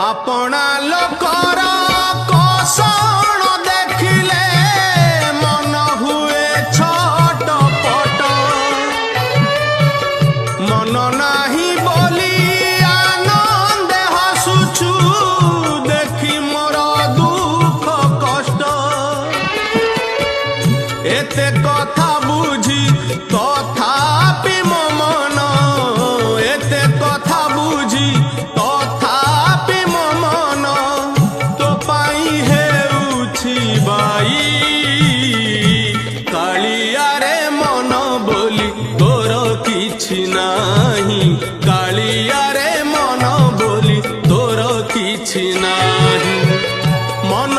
अपना लोकर कौशल देखिले मन हुए छटपट मन नाही बोली आनंद हसुछु देखी मोर दुख कष्ट एते कथा बुझी तथापि मो मन एते कथा बुझी तथापि मो मन तो पाई हेउछि बाई कालिया रे मन बोली तोर किछि नाही कालिया रे मन बोली तोर किछि नाही मन